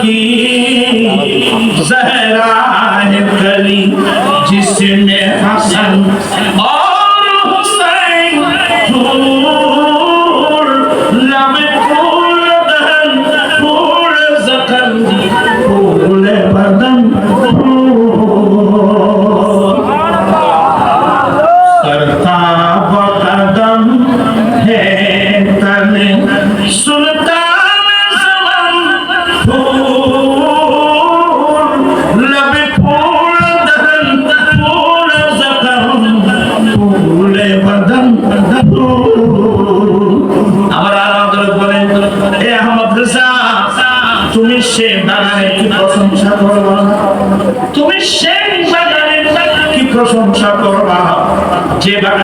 की ज़हरा है कली जिसमें हसन और हुसैन फूल लब फूल दहन फूल ज़खन फूल बदन करता बकदम है तन सुनता তুমি সে বাগানে কি প্রশংসা করবা তুমি সেই বাগানে কি প্রশংসা করবা যে